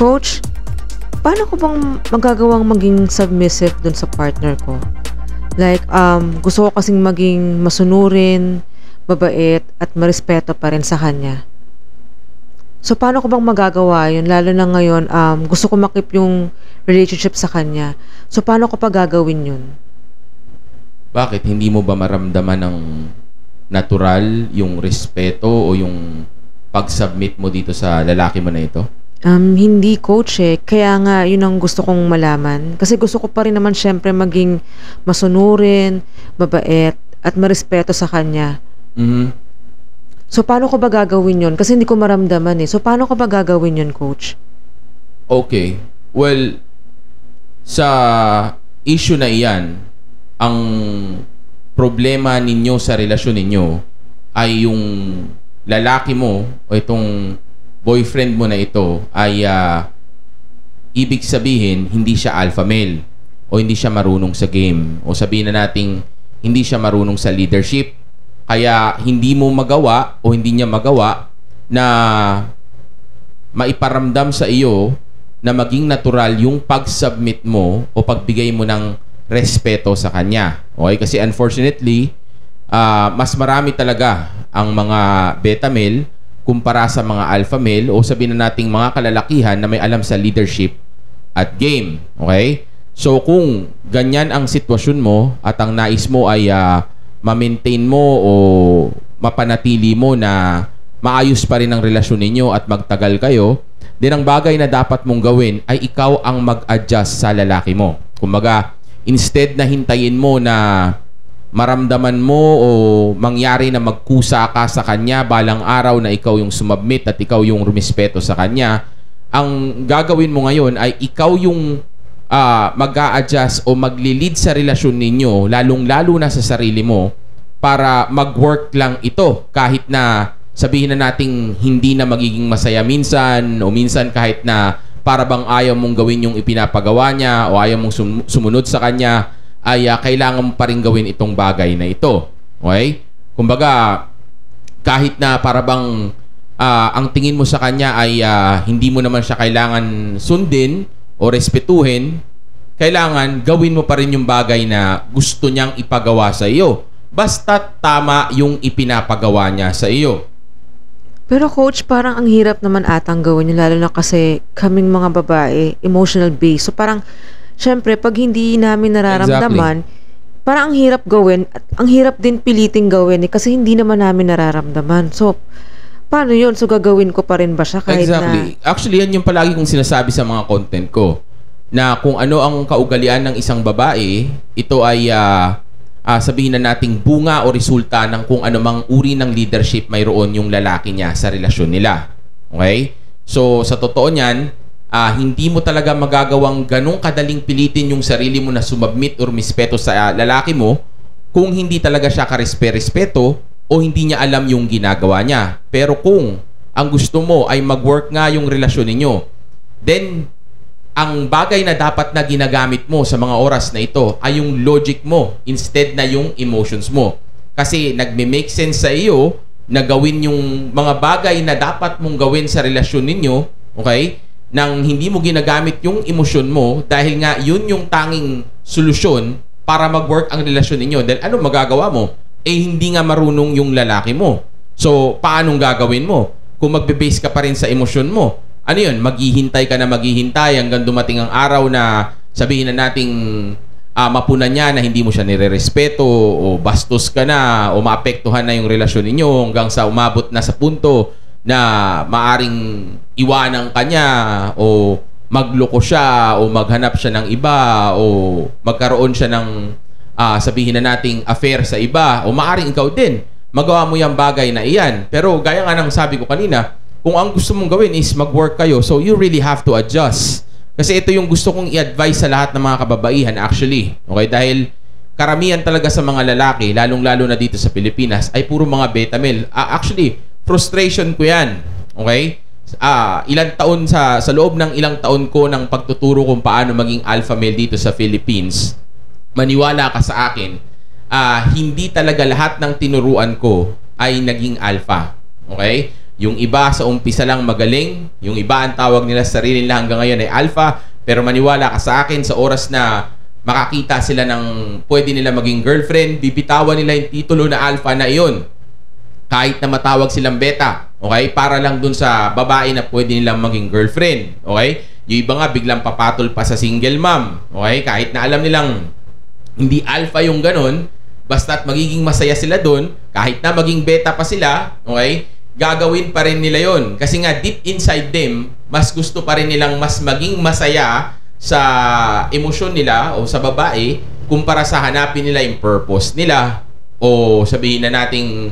Coach, paano ko bang magagawang maging submissive dun sa partner ko? Like, gusto ko kasing maging masunurin, mabait, at marespeto pa rin sa kanya. So, paano ko bang magagawa yun? Lalo na ngayon, gusto ko makip yung relationship sa kanya. So, paano ko pa gagawin yun? Bakit? Hindi mo ba maramdaman ng natural yung respeto o yung pag-submit mo dito sa lalaki mo na ito? Hindi coach eh. Kaya nga, yun ang gusto kong malaman. Kasi gusto ko pa rin naman syempre maging masunurin, mabait, at marespeto sa kanya. So, paano ko ba gagawin yun? Kasi hindi ko maramdaman eh. So, paano ko ba gagawin yun, coach? Okay. Well, sa issue na iyan, ang problema ninyo sa relasyon ninyo ay yung lalaki mo o itong boyfriend mo na ito ay ibig sabihin hindi siya alpha male o hindi siya marunong sa game o sabihin na nating hindi siya marunong sa leadership kaya hindi mo magawa o hindi niya magawa na maiparamdam sa iyo na maging natural yung pag-submit mo o pagbigay mo ng respeto sa kanya. Okay? Kasi unfortunately, mas marami talaga ang mga beta male kumpara sa mga alpha male o sabihin na nating mga kalalakihan na may alam sa leadership at game. Okay? So kung ganyan ang sitwasyon mo at ang nais mo ay ma-maintain mo o mapanatili mo na maayos pa rin ang relasyon ninyo at magtagal kayo, din ang bagay na dapat mong gawin ay ikaw ang mag-adjust sa lalaki mo. Kumbaga, instead na hintayin mo na maramdaman mo o mangyari na magkusa ka sa kanya balang araw na ikaw yung sumabmit at ikaw yung rumispeto sa kanya, ang gagawin mo ngayon ay ikaw yung mag-a-adjust o magli-lead sa relasyon ninyo, lalong-lalo na sa sarili mo, para mag-work lang ito kahit na sabihin na nating hindi na magiging masaya minsan o minsan kahit na para bang ayaw mong gawin yung ipinapagawa niya o ayaw mong sumunod sa kanya, ay kailangan mo pa rin gawin itong bagay na ito. Okay? Kumbaga, kahit na para bang ang tingin mo sa kanya ay hindi mo naman siya kailangan sundin o respetuhin, kailangan gawin mo pa rin yung bagay na gusto niyang ipagawa sa iyo. Basta tama yung ipinapagawa niya sa iyo. Pero coach, parang ang hirap naman atang gawin yun, lalo na kasi kaming mga babae, emotional based. So parang, syempre, pag hindi namin nararamdaman, parang ang hirap gawin at ang hirap din piliting gawin eh, kasi hindi naman namin nararamdaman. So, paano yun? So, gagawin ko pa rin ba siya kahit na... Actually, yan yung palagi kong sinasabi sa mga content ko. Na kung ano ang kaugalian ng isang babae, ito ay sabihin na nating bunga o resulta ng kung anumang uri ng leadership mayroon yung lalaki niya sa relasyon nila. Okay? So, sa totoo niyan, hindi mo talaga magagawang ganong kadaling pilitin yung sarili mo na sumabmit or mispeto sa lalaki mo kung hindi talaga siya karespe-respeto o hindi niya alam yung ginagawa niya. Pero kung ang gusto mo ay mag-work nga yung relasyon ninyo, then ang bagay na dapat na ginagamit mo sa mga oras na ito ay yung logic mo instead na yung emotions mo. Kasi nagme-make sense sa iyo na gawin yung mga bagay na dapat mong gawin sa relasyon ninyo, okay? Nang hindi mo ginagamit yung emosyon mo dahil nga yun yung tanging solusyon para mag-work ang relasyon ninyo. Dahil ano magagawa mo? Eh hindi nga marunong yung lalaki mo. So, paanong gagawin mo? Kung magbe-base ka pa rin sa emosyon mo, ano yun? Maghihintay ka na maghihintay hanggang dumating ang araw na sabihin na nating mapunan niya na hindi mo siya nire-respeto o bastos ka na o maapektuhan na yung relasyon ninyo hanggang sa umabot na sa punto na maaring iwanan ka niya o magloko siya o maghanap siya ng iba o magkaroon siya ng sabihin na nating affair sa iba o maaring ikaw din magawa mo yung bagay na iyan. Pero gaya nga ng sabi ko kanina, kung ang gusto mong gawin is mag-work kayo, so you really have to adjust. Kasi ito yung gusto kong i-advise sa lahat ng mga kababaihan actually. Okay? Dahil karamihan talaga sa mga lalaki, lalong-lalo na dito sa Pilipinas, ay puro mga beta male. Actually, frustration ko yan. Okay? Ilang taon sa loob ng ilang taon ko ng pagtuturo kung paano maging alpha male dito sa Philippines, maniwala ka sa akin, hindi talaga lahat ng tinuruan ko ay naging alpha. Okay? Yung iba sa umpisa lang magaling, yung iba ang tawag nila sa sarili nila hanggang ngayon ay alpha, pero maniwala ka sa akin, sa oras na makakita sila ng pwede nila maging girlfriend, bibitawan nila yung titulo na alpha na iyon. Kahit na matawag silang beta, okay? Para lang dun sa babae na pwede nilang maging girlfriend, okay? Yung iba nga biglang papatol pa sa single mom, okay? Kahit na alam nilang hindi alpha yung ganun, basta't magiging masaya sila dun, kahit na maging beta pa sila, okay? Gagawin pa rin nila yon. Kasi nga deep inside them, mas gusto pa rin nilang mas maging masaya sa emosyon nila o sa babae kumpara sa hanapin nila yung purpose nila o sabihin na nating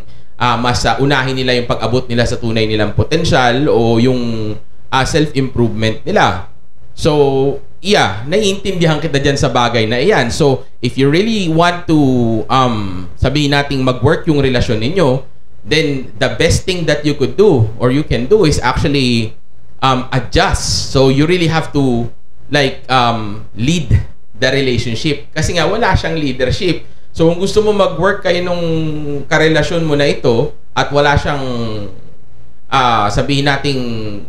mas unahin nila yung pag-abot nila sa tunay nilang potensyal o yung self-improvement nila. So, yeah, naiintindihan kita dyan sa bagay na iyan. So, if you really want to sabihin nating mag-work yung relasyon ninyo, then the best thing that you could do or you can do is actually adjust. So you really have to like lead the relationship kasi nga wala siyang leadership. So kung gusto mo mag-work kayo nung karelasyon mo na ito at wala siyang sabihin nating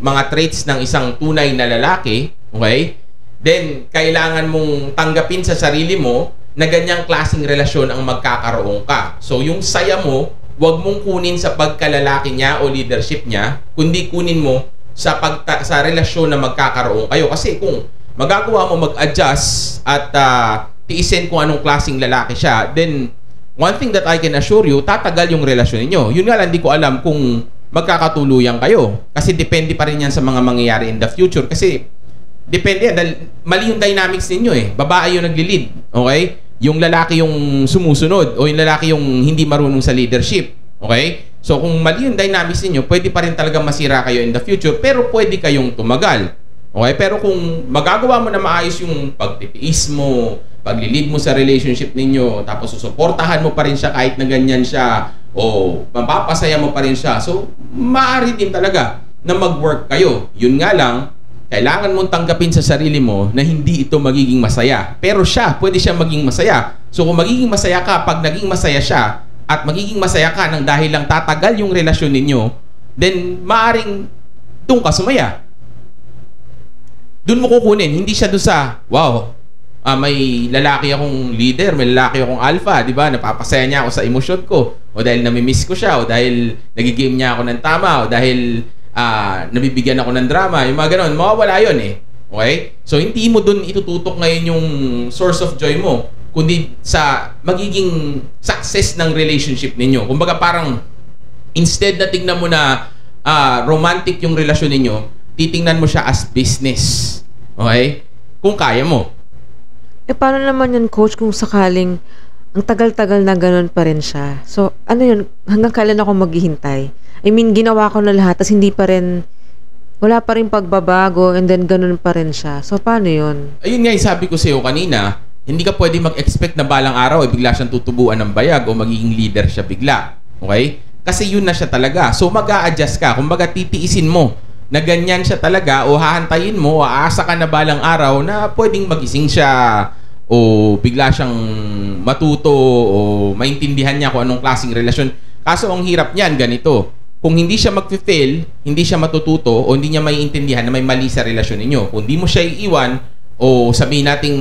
mga traits ng isang tunay na lalaki, okay? Then kailangan mong tanggapin sa sarili mo na ganyang klaseng relasyon ang magkakaroon ka. So yung saya mo, wag mong kunin sa pagkalalaki niya o leadership niya, kundi kunin mo sa sa relasyon na magkakaroon kayo. Kasi kung magagawa mo mag-adjust at tiisin kung anong klaseng lalaki siya, then one thing that I can assure you, tatagal yung relasyon niyo. Yun nga lang, hindi ko alam kung magkakatuluyan kayo. Kasi depende pa rin yan sa mga mangyayari in the future. Kasi depende yan, dahil mali yung dynamics ninyo eh. Babae yung nagli-lead, okay? Yung lalaki yung sumusunod o yung lalaki yung hindi marunong sa leadership. Okay? So, kung mali yung dynamics niyo, pwede pa rin talaga masira kayo in the future, pero pwede kayong tumagal. Okay? Pero kung magagawa mo na maayos yung pagtitiis mo, paglilid mo sa relationship ninyo, tapos susuportahan mo pa rin siya kahit na ganyan siya, o mapapasaya mo pa rin siya. So, maaari din talaga na mag-work kayo. Yun nga lang, kailangan mong tanggapin sa sarili mo na hindi ito magiging masaya. Pero siya, pwede siya maging masaya. So kung magiging masaya ka, pag naging masaya siya, at magiging masaya ka nang dahil lang tatagal yung relasyon ninyo, then maaring doon ka sumaya. Doon mo kukunin. Hindi siya doon sa, wow, may lalaki akong leader, may lalaki akong alpha, di ba? Napapasaya niya ako sa emosyon ko. O dahil namimiss ko siya, o dahil nagigame niya ako ng tama, o dahil nabibigyan ako ng drama, yung mga ganon, mawawala yun eh. Okay? So, hindi mo dun itututok ngayon yung source of joy mo, kundi sa magiging success ng relationship ninyo. Kumbaga parang, instead na tingnan mo na romantic yung relasyon ninyo, titingnan mo siya as business. Okay? Kung kaya mo. Eh, paano naman yun, coach, kung sakaling ang tagal-tagal na ganun pa rin siya? So, ano yun? Hanggang kailan ako maghihintay? I mean, ginawa ko na lahat, tas hindi pa rin, wala pa rin pagbabago, and then ganun pa rin siya. So, paano yun? Ayun nga, sabi ko sa'yo kanina, hindi ka pwede mag-expect na balang araw, bigla siyang tutubuan ng bayag o magiging leader siya bigla. Okay? Kasi yun na siya talaga. So, mag-a-adjust ka. Kumbaga, titiisin mo na ganyan siya talaga o hahantayin mo, aasa ka na balang araw na pwedeng magising siya o bigla siyang matuto o maintindihan niya kung anong klaseng relasyon. Kaso, ang hirap niyan, ganito. Kung hindi siya mag-fail, hindi siya matututo o hindi niya maiintindihan na may mali sa relasyon ninyo. Kung hindi mo siya iiwan o sabihin nating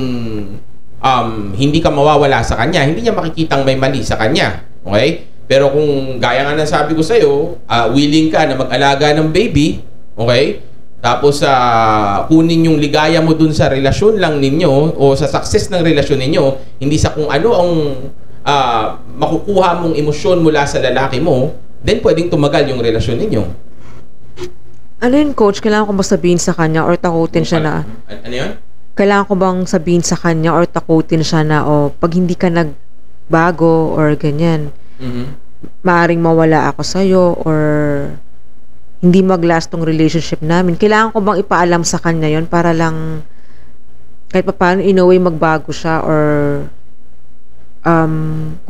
hindi ka mawawala sa kanya, hindi niya makikitang may mali sa kanya. Okay? Pero kung gaya nga ng sabi ko sa'yo, willing ka na mag-alaga ng baby, okay? Tapos kunin yung ligaya mo dun sa relasyon lang ninyo o sa success ng relasyon ninyo, hindi sa kung ano ang makukuha mong emosyon mula sa lalaki mo, then pwedeng tumagal yung relasyon ninyo. Ano yun, coach? Kailangan ko ba sabihin sa kanya or takutin siya na? Ano yun? Kailangan ko bang sabihin sa kanya or takutin siya na pag hindi ka nagbago or ganyan, maaring mawala ako sa'yo or hindi mag-last tong relationship namin. Kailangan ko bang ipaalam sa kanya yon para lang kahit pa paano in a way magbago siya or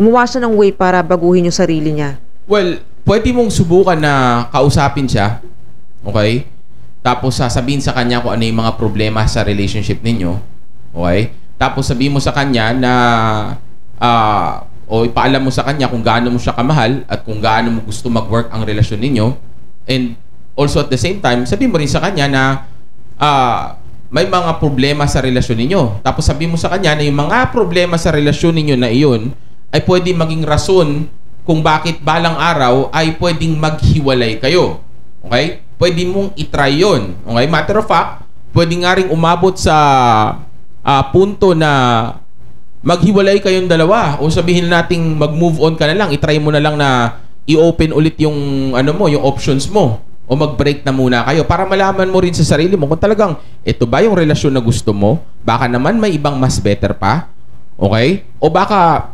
gumawa siya ng way para baguhin yung sarili niya? Well, pwede mong subukan na kausapin siya, okay? Tapos sasabihin sa kanya kung ano yung mga problema sa relationship ninyo, okay? Tapos sabihin mo sa kanya na o ipaalam mo sa kanya kung gaano mo siya kamahal at kung gaano mo gusto mag-work ang relasyon ninyo. And also at the same time, sabihin mo rin sa kanya na may mga problema sa relasyon ninyo. Tapos sabihin mo sa kanya na yung mga problema sa relasyon ninyo na iyon ay pwede maging rason kung bakit balang araw ay pwedeng maghiwalay kayo. Okay? Pwede mong itry yun. Okay? Matter of fact, pwede nga rin umabot sa punto na maghiwalay kayong dalawa o sabihin nating mag-move on ka na lang, itry mo na lang na i-open ulit yung yung options mo o mag-break na muna kayo para malaman mo rin sa sarili mo kung talagang ito ba yung relasyon na gusto mo, baka naman may ibang mas better pa, okay? O baka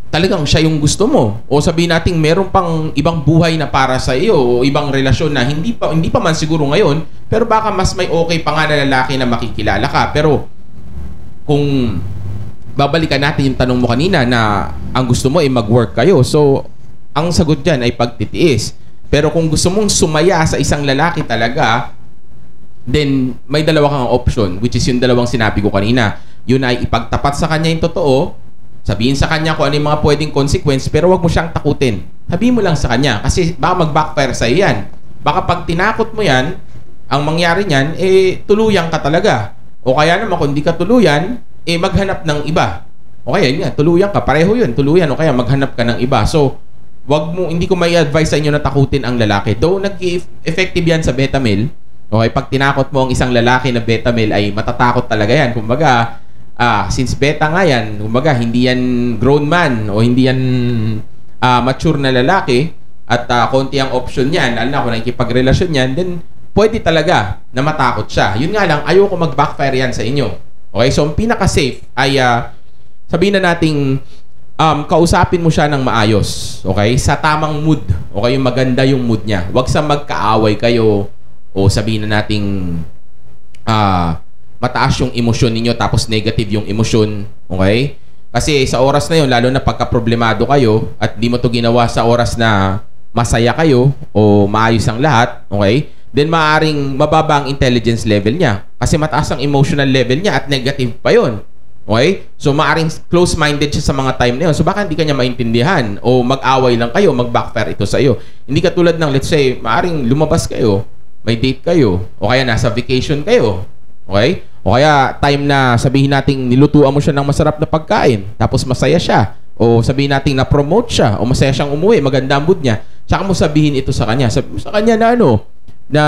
talagang siya yung gusto mo o sabihin nating meron pang ibang buhay na para sa iyo o ibang relasyon na hindi pa man siguro ngayon, pero baka mas may okay pa nga na lalaki na makikilala ka. Pero kung babalikan natin yung tanong mo kanina na ang gusto mo ay mag-work kayo, so ang sagot dyan ay pagtitiis. Pero kung gusto mong sumaya sa isang lalaki talaga, then may dalawa kang option, which is yung dalawang sinabi ko kanina. Yun ay ipagtapat sa kanya yung totoo, sabihin sa kanya kung ano yung mga pwedeng consequence, pero wag mo siyang takutin. Sabihin mo lang sa kanya, kasi baka mag-backfire sa yan. Baka pag tinakot mo yan, ang mangyari niyan, tuluyan ka talaga. O kaya naman, kung di ka tuluyan, maghanap ng iba. O kaya yun, tuluyan ka, pareho yun, tuluyan, o kaya maghanap ka ng iba. So, hindi ko may advise sa inyo na takutin ang lalaki. Though nag-effective yan sa beta male. Okay, pag tinakot mo ang isang lalaki na beta male ay matatakot talaga yan. Kumbaga, since beta nga yan, kumbaga hindi yan grown man o hindi yan mature na lalaki at konti ang option niyan, lalo na kung nakikipagrelasyon yan, then pwede talaga na matakot siya. Yun nga lang, ayoko mag-backfire yan sa inyo. Okay, so ang pinaka-safe ay sabihin na nating kausapin mo siya ng maayos, okay? Sa tamang mood, okay? Yung maganda yung mood niya. Huwag sa magkaaway kayo o sabihin na nating mataas yung emosyon ninyo tapos negative yung emosyon, okay? Kasi sa oras na yun, lalo na pagka-problemado kayo at di mo to ginawa sa oras na masaya kayo o maayos ang lahat, okay? Then maaring mababa ang intelligence level niya kasi mataas ang emotional level niya at negative pa yun. Okay? So, maaring close-minded siya sa mga time na yun. So, baka hindi ka niya maintindihan o mag-away lang kayo, mag-backfire ito sa iyo. Hindi katulad ng, let's say, maaring lumabas kayo, may date kayo, o kaya nasa vacation kayo. Okay? O kaya time na sabihin nating nilutuan mo siya ng masarap na pagkain, tapos masaya siya. O sabihin nating na-promote siya, o masaya siyang umuwi, maganda ang mood niya. Tsaka mo sabihin ito sa kanya. Sabihin mo sa kanya na na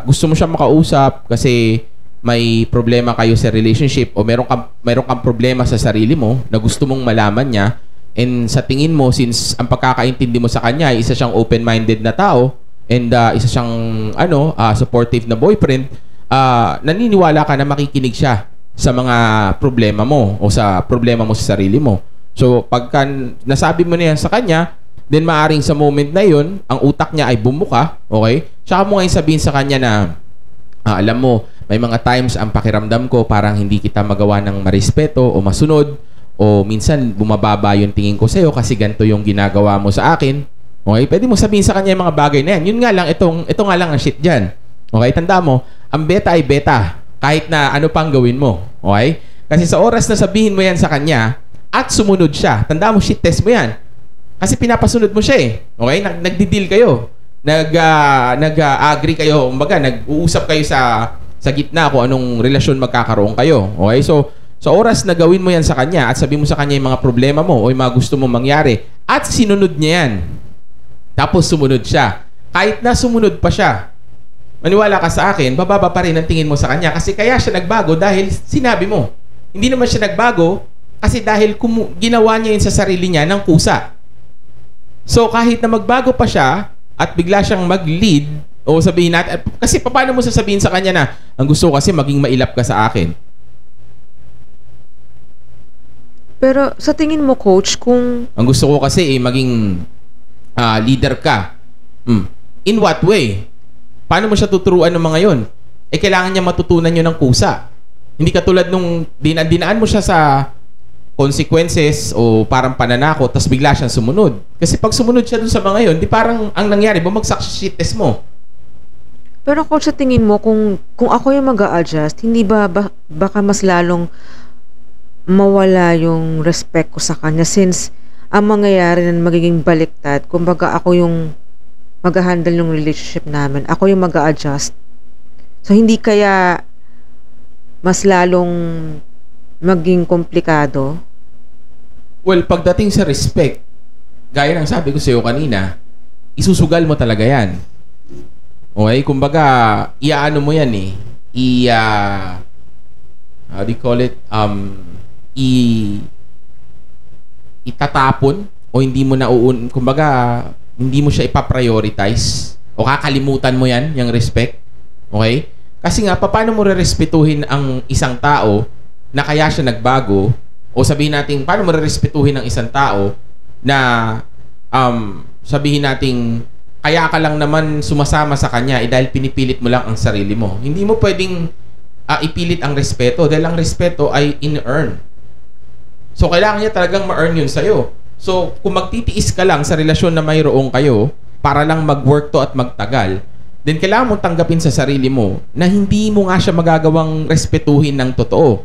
gusto mo siya makausap kasi may problema kayo sa relationship o meron kang problema sa sarili mo na gusto mong malaman niya, and sa tingin mo, since ang pagkakaintindi mo sa kanya ay isa siyang open-minded na tao and isa siyang supportive na boyfriend, naniniwala ka na makikinig siya sa mga problema mo o sa problema mo sa sarili mo. So pagka nasabi mo na yan sa kanya, then maaring sa moment na yun ang utak niya ay bumuka, okay? Tsaka mo ngayon sabihin sa kanya na alam mo, may mga times ang pakiramdam ko parang hindi kita magawa ng marespeto o masunod, o minsan bumababa yung tingin ko sa'yo kasi ganito yung ginagawa mo sa akin. Okay? Pwede mo sabihin sa kanya yung mga bagay na yan. Yun nga lang, ito nga lang ang shit dyan. Okay? Tanda mo, ang beta ay beta kahit na ano pang gawin mo. Okay? Kasi sa oras na sabihin mo yan sa kanya at sumunod siya, tanda mo, shit test mo yan. Kasi pinapasunod mo siya eh. Okay? Nagdi-deal kayo. Nag-agree kayo. Kumbaga, nag-uusap kayo sa gitna kung anong relasyon magkakaroon kayo. Okay? So, sa oras na gawin mo yan sa kanya at sabihin mo sa kanya yung mga problema mo o yung mga gusto mong mangyari at sinunod niya yan, tapos sumunod siya, kahit na sumunod pa siya, maniwala ka sa akin, bababa pa rin ang tingin mo sa kanya kasi kaya siya nagbago dahil sinabi mo. Hindi naman siya nagbago kasi dahil ginawa niya yun sa sarili niya ng kusa. So, kahit na magbago pa siya at bigla siyang mag-lead, o sabihin natin, kasi paano mo sasabihin sa kanya na ang gusto ko kasi maging mailap ka sa akin? Pero sa tingin mo, coach, kung ang gusto ko kasi maging leader ka. In what way? Paano mo siya tuturuan ng mga yon? Kailangan niya matutunan yun ng kusa. Hindi katulad nung dinaan mo siya sa consequences o parang pananakot tapos bigla siyang sumunod. Kasi pag sumunod siya dun sa mga yon, di parang ang nangyari, bumagsak sa shit test mo. Pero coach, sa tingin mo, kung ako yung mag-a-adjust, hindi ba baka mas lalong mawala yung respect ko sa kanya since ang mangyayari na magiging baliktad, kumbaga ako yung mag-handle ng relationship namin. Ako yung mag-a-adjust. So, hindi kaya mas lalong maging komplikado? Well, pagdating sa respect, gaya ng sabi ko sa'yo kanina, isusugal mo talaga yan. Okay? Kumbaga, iaano mo yan eh. How do you call it? Itatapon o hindi mo kumbaga, hindi mo siya ipaprioritize o kakalimutan mo yan, yung respect. Okay? Kasi nga, paano mo rerespetuhin ang isang tao na kaya siya nagbago o sabihin natin, paano mo rerespetuhin ang isang tao na sabihin natin, kaya ka lang naman sumasama sa kanya dahil pinipilit mo lang ang sarili mo. Hindi mo pwedeng ipilit ang respeto dahil ang respeto ay in-earn. So, kailangan niya talagang ma-earn yun sa'yo. So, kung magtitiis ka lang sa relasyon na mayroong kayo para lang mag-work to at magtagal, then kailangan mong tanggapin sa sarili mo na hindi mo nga siya magagawang respetuhin ng totoo.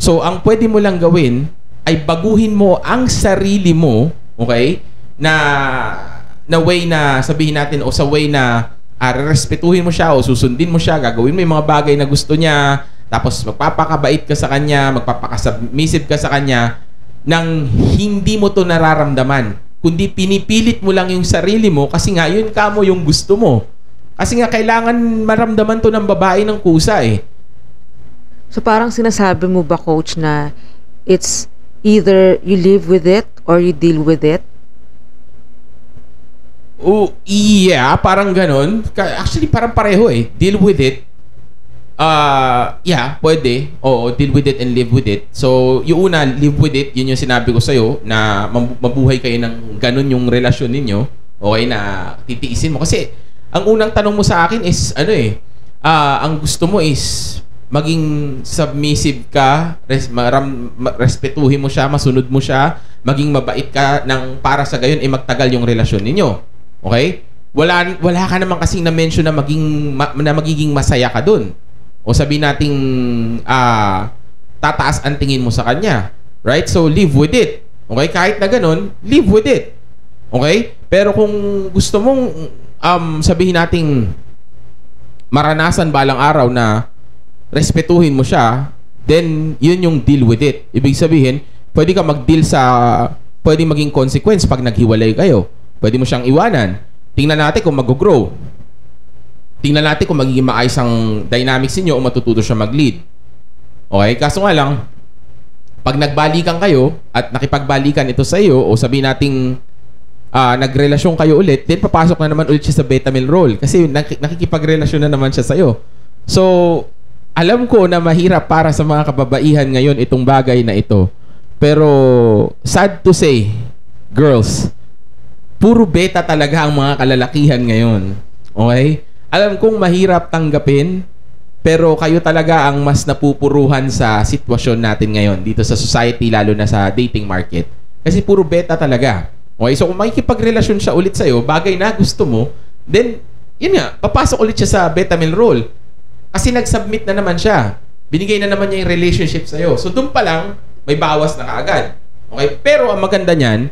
So, ang pwede mo lang gawin ay baguhin mo ang sarili mo, okay? Na way na sabihin natin o sa way na respetuhin mo siya o susundin mo siya, gagawin mo yung mga bagay na gusto niya, tapos magpapakabait ka sa kanya, magpapakasubmissive ka sa kanya nang hindi mo to nararamdaman, kundi pinipilit mo lang yung sarili mo kasi nga yun kamo yung gusto mo. Kasi nga kailangan maramdaman to ng babae ng kusa eh. So parang sinasabi mo ba, coach, na it's either you live with it or you deal with it? Oh, yeah, parang ganon. Actually, parang pareho eh. Deal with it. Yeah, pwede. Oo, deal with it and live with it. So, yung una, live with it, yun yung sinabi ko sa'yo, na mabuhay kayo ng ganon yung relasyon ninyo. Okay, na titiisin mo. Kasi, ang unang tanong mo sa akin is, ang gusto mo is maging submissive ka, respetuhin mo siya, masunod mo siya, maging mabait ka para sa gayon ay magtagal yung relasyon ninyo. Okay? Wala ka naman kasing na-mention na magiging masaya ka dun. O sabihin nating tataas ang tingin mo sa kanya. Right? So, live with it. Okay? Kahit na ganun, live with it. Okay? Pero kung gusto mong sabihin nating maranasan balang araw na respetuhin mo siya, then yun yung deal with it. Ibig sabihin, pwede ka mag-deal pwede maging consequence pag naghiwalay kayo. Pwede mo siyang iwanan. Tingnan natin kung mag-grow. Tingnan natin kung magiging maayos ang dynamics niyo o matututo siya mag-lead. Okay? Kaso nga lang, pag nagbalikan kayo at nakipagbalikan ito sa iyo o sabihin nating nagrelasyon kayo ulit, then papasok na naman ulit siya sa beta male role kasi nakikipagrelasyon na naman siya sa iyo. So, alam ko na mahirap para sa mga kababaihan ngayon itong bagay na ito. Pero, sad to say, girls, puro beta talaga ang mga kalalakihan ngayon. Okay? Alam kong mahirap tanggapin, pero kayo talaga ang mas napupuruhan sa sitwasyon natin ngayon dito sa society, lalo na sa dating market. Kasi puro beta talaga. Okay? So, kung makikipagrelasyon siya ulit sa'yo, bagay na gusto mo, then, yun nga, papasok ulit siya sa beta male role. Kasi nag-submit na naman siya. Binigay na naman niya yung relationship sa'yo. So, doon pa lang, may bawas na kaagad. Okay? Pero, ang maganda niyan,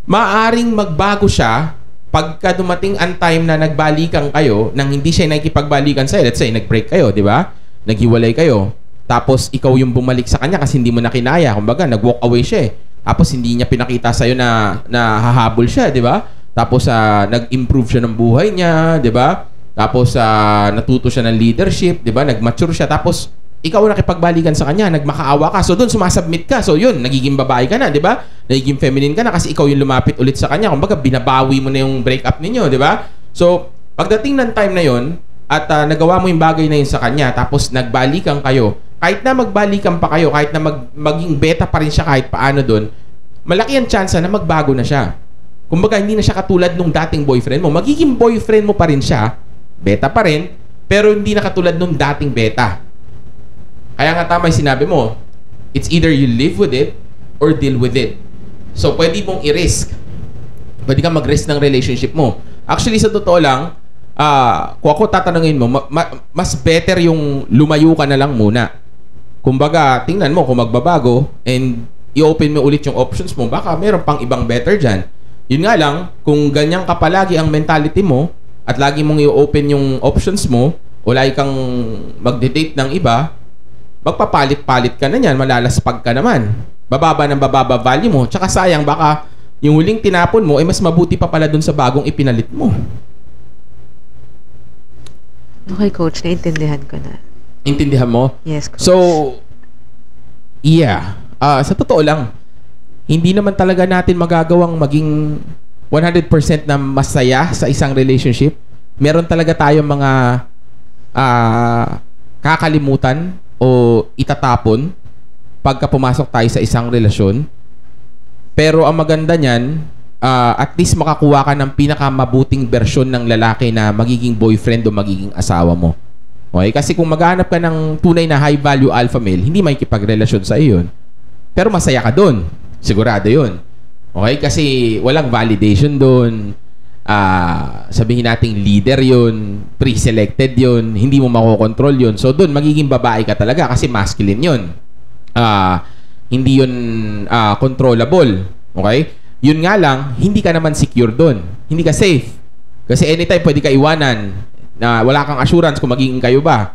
maaring magbago siya pagka dumating ang time na nagbalikan kayo nang hindi siya nakikipagbalikan sa'yo. Let's say, nag-break kayo, di ba? Naghiwalay kayo. Tapos, ikaw yung bumalik sa kanya kasi hindi mo na kinaya. Kumbaga, nag-walk away siya eh. Tapos, hindi niya pinakita sa'yo na hahabol siya, di ba? Tapos, nag-improve siya ng buhay niya, di ba? Tapos, natuto siya ng leadership, di ba? Nag-mature siya. Tapos, ikaw nakipagbalikan sa kanya, nagmakaawa ka. So, doon, sumasubmit ka. So, yun, nagiging babae ka na, di ba? Nagiging feminine ka na kasi ikaw yung lumapit ulit sa kanya. Kumbaga, binabawi mo na yung breakup ninyo, di ba? So, pagdating ng time na yun, at nagawa mo yung bagay na yun sa kanya, tapos nagbalikan kayo, kahit na magbalikan pa kayo, kahit na maging beta pa rin siya kahit paano doon, malaki ang chance na magbago na siya. Kumbaga, hindi na siya katulad nung dating boyfriend mo. Magiging boyfriend mo pa rin siya, beta pa rin, pero hindi na katulad nung dating beta. Kaya nga tama yung sinabi mo, it's either you live with it or deal with it. So, pwede mong i-risk. Pwede kang mag-risk ng relationship mo. Actually, sa totoo lang, kung ako tatanungin mo, mas better yung lumayo ka na lang muna. Kumbaga, tingnan mo kung magbabago and i-open mo ulit yung options mo, baka meron pang ibang better dyan. Yun nga lang, kung ganyan ka palagi ang mentality mo at lagi mong i-open yung options mo o lagi kang magde-date ng iba, magpapalit-palit ka na yan, malalaspag ka naman. Bababa ng bababa value mo. Tsaka sayang, baka yung huling tinapon mo ay mas mabuti pa pala dun sa bagong ipinalit mo. Okay, coach. Naintindihan ko na. Intindihan mo? Yes, coach. So, yeah. Sa totoo lang, hindi naman talaga natin magagawang maging 100% na masaya sa isang relationship. Meron talaga tayong mga kakalimutan o itatapon pagka pumasok tayo sa isang relasyon. Pero ang maganda niyan, at least makakuha ka ng pinakamabuting bersyon ng lalaki na magiging boyfriend o magiging asawa mo. Okay? Kasi kung maghanap ka ng tunay na high value alpha male, hindi makikipagrelasyon sa iyo yun. Pero masaya ka doon. Sigurado yun. Okay? Kasi walang validation doon. Sabihin nating leader yun, pre-selected yun, hindi mo makokontrol yun. So doon, magiging babae ka talaga kasi masculine yun. Hindi yun controllable. Okay? Yun nga lang, hindi ka naman secure doon. Hindi ka safe. Kasi anytime pwede ka iwanan na wala kang assurance kung magiging kayo ba.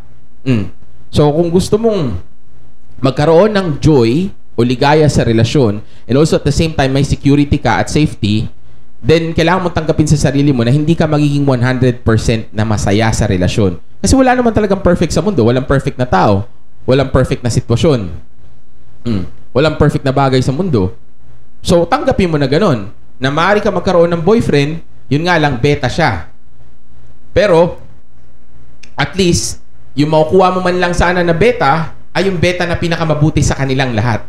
So kung gusto mong magkaroon ng joy o ligaya sa relasyon and also at the same time may security ka at safety, then kailangan mong tanggapin sa sarili mo na hindi ka magiging 100% na masaya sa relasyon. Kasi wala naman talagang perfect sa mundo. Walang perfect na tao. Walang perfect na sitwasyon. Walang perfect na bagay sa mundo. So, tanggapin mo na ganun. Na maaari ka magkaroon ng boyfriend, yun nga lang, beta siya. Pero, at least, yung makukuha mo man lang sana na beta, ay yung beta na pinakamabuti sa kanilang lahat.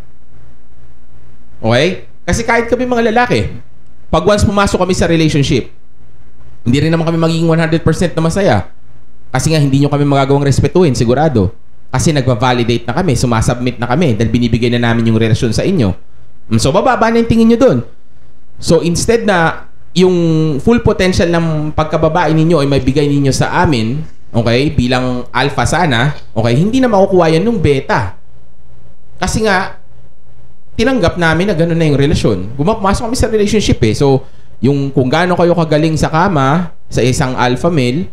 Okay? Kasi kahit kami mga lalaki, pag once pumasok kami sa relationship, hindi rin naman kami magiging 100% na masaya. Kasi nga, hindi nyo kami magagawang respetuhin, sigurado. Kasi nagva-validate na kami, sumasubmit na kami, dahil binibigay na namin yung relasyon sa inyo. So, bababa na yung tingin nyo dun. So, instead na yung full potential ng pagkababae ninyo ay may bigay ninyo sa amin, okay, bilang alpha sana, okay, hindi na makukuha yan nung beta. Kasi nga, tinanggap namin na gano'n na yung relasyon. Pumasok kami sa relationship eh. So, yung kung gaano kayo kagaling sa kama sa isang alpha male,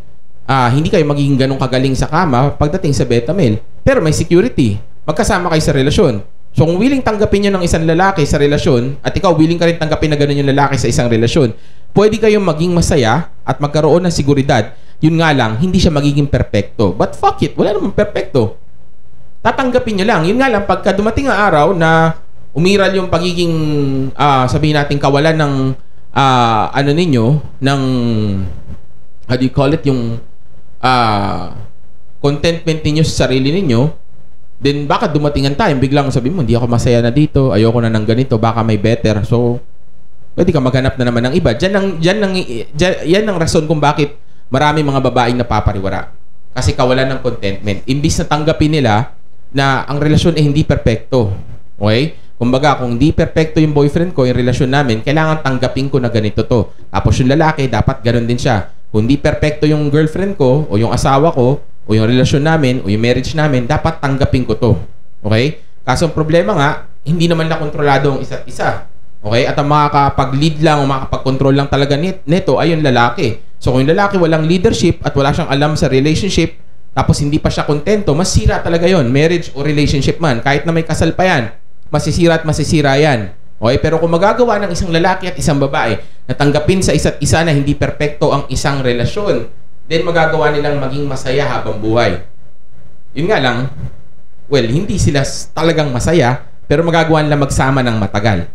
hindi kayo magiging ganong kagaling sa kama pagdating sa beta male. Pero may security. Magkasama kayo sa relasyon. So, kung willing tanggapin nyo ng isang lalaki sa relasyon, at ikaw willing ka rin tanggapin na gano'n yung lalaki sa isang relasyon, pwede kayong maging masaya at magkaroon ng seguridad. Yun nga lang, hindi siya magiging perfecto. But fuck it, wala namang perfecto. Tatanggapin nyo lang. Yun nga lang, pagka dumating ang araw na umiral yung pagiging, sabihin natin, kawalan ng, ano ninyo, ng, how do you call it, yung, contentment ninyo sa sarili ninyo, then baka dumating ang time, biglang sabihin mo, hindi ako masaya na dito, ayoko na ng ganito, baka may better. So, pwede ka maghanap na naman ng iba. Yan ang rason kung bakit marami mga babaeng napapariwara. Kasi kawalan ng contentment. Imbis na tanggapin nila na ang relasyon ay hindi perpekto. Okay? Kumbaga, kung hindi perpekto yung boyfriend ko, yung relasyon namin, kailangan tanggapin ko na ganito to. Tapos yung lalaki, dapat ganun din siya. Kung hindi perpekto yung girlfriend ko, o yung asawa ko, o yung relasyon namin, o yung marriage namin, dapat tanggapin ko to. Okay? Kaso ang problema nga, hindi naman na kontrolado ang isa't isa. Okay? At ang makakapag-lead lang o makakapag-control lang talaga neto ay yung lalaki. So kung yung lalaki walang leadership at wala siyang alam sa relationship, tapos hindi pa siya kontento, masira talaga yon, marriage o relationship man. Kahit na may kasal pa yan, masisira at masisira yan. Okay? Pero kung magagawa ng isang lalaki at isang babae na tanggapin sa isa't isa na hindi perpekto ang isang relasyon, then magagawa nilang maging masaya habang buhay. Yun nga lang, well, hindi sila talagang masaya, pero magagawa nila magsama ng matagal.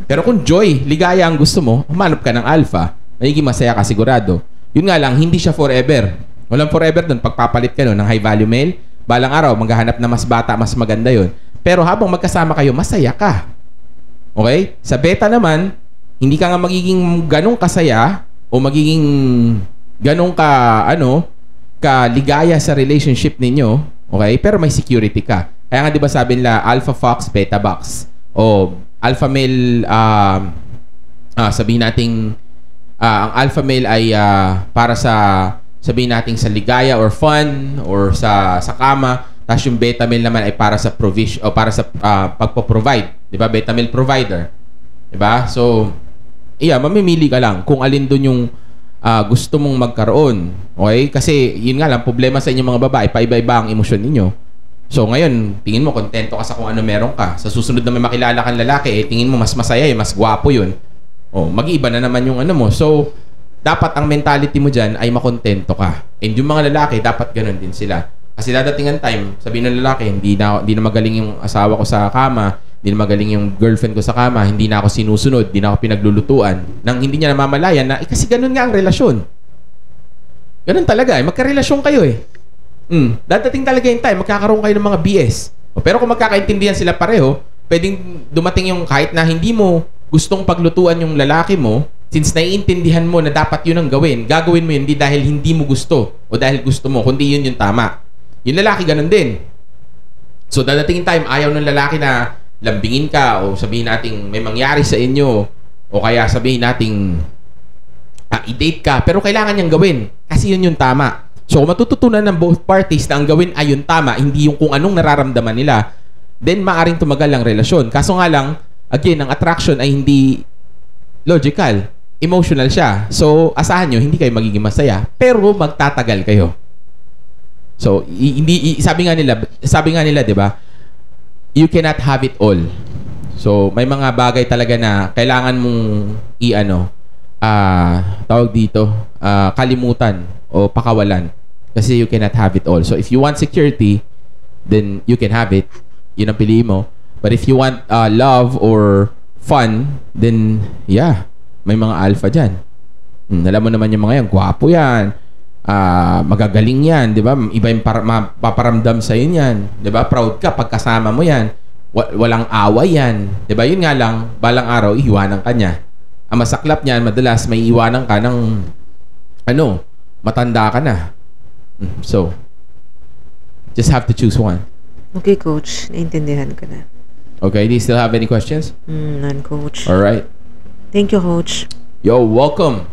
Pero kung joy, ligaya ang gusto mo, humanap ka ng alpha, magiging masaya ka sigurado. Yun nga lang, hindi siya forever. Walang forever dun. Pagpapalit ka ng high value male, balang araw, maghahanap na mas bata, mas maganda yon. Pero habang magkasama kayo, masaya ka. Okay? Sa beta naman, hindi ka nga magiging ganong kasaya o magiging ganong ka ligaya sa relationship ninyo. Okay? Pero may security ka. Kaya nga, di ba sabi nila, alpha fox, beta box. O alpha male, sabihin nating, ang alpha male ay para sa, sabihin nating sa ligaya or fun or sa kama. Tapos yung beta male naman ay para sa provision o para sa pagpo-provide. Di ba? Beta male provider. Diba? So, mamimili ka lang kung alin doon yung gusto mong magkaroon. Okay? Kasi, yun nga lang, problema sa inyong mga babae, paiba-iba ang emosyon ninyo. So, ngayon, tingin mo, kontento ka sa kung ano meron ka. Sa susunod na may makilala kang lalaki, tingin mo, mas masaya mas gwapo yun. Mag-iiba na naman yung ano mo. So, dapat ang mentality mo dyan ay makontento ka. And yung mga lalaki, dapat ganun din sila. Kasi dadating ang time, sabihin ng lalaki, hindi na magaling yung asawa ko sa kama, hindi na magaling yung girlfriend ko sa kama, hindi na ako sinusunod, hindi na ako pinaglulutuan. Nang hindi niya namamalayan na, kasi ganun nga ang relasyon. Ganun talaga, magkarelasyon kayo Dadating talaga yung time, magkakaroon kayo ng mga BS. Pero kung magkakaintindihan sila pareho, pwedeng dumating yung kahit na hindi mo gustong paglutuan yung lalaki mo, since naiintindihan mo na dapat yun ang gagawin mo yun hindi dahil hindi mo gusto o dahil gusto mo, kundi yun yung tama. Yung lalaki ganun din. So dadating yung time, ayaw ng lalaki na lambingin ka o sabihin nating may mangyari sa inyo o kaya sabihin nating i-date ka pero kailangan niyang gawin kasi yun yung tama. So kung matututunan ng both parties na ang gawin ay yung tama, hindi yung kung anong nararamdaman nila, then maaring tumagal ang relasyon. Kaso nga lang, again, ang attraction ay hindi logical, emotional siya. So asahan nyo, hindi kayo magiging masaya pero magtatagal kayo. So sabi nga nila, 'di ba? You cannot have it all. So, may mga bagay talaga na kailangan mong tawag dito, kalimutan o pakawalan. Kasi you cannot have it all. So, if you want security, then you can have it. Yun ang piliin mo. But if you want love or fun, then may mga alpha dyan. Alam mo naman yung mga yan, gwapo yan. Magagaling yan, di ba? Iba yung mapaparamdam sa yan, di ba? Proud ka pagkasama mo yan. Walang away yan, di ba? Yun nga lang, balang araw, iiwanan ka niya. Ang masaklap niyan, madalas may iwanan ka ng matanda ka na. So, just have to choose one. Okay, Coach. Naintindihan ko na. Okay, do you still have any questions? None, Coach. All right. Thank you, Coach. Yo, welcome.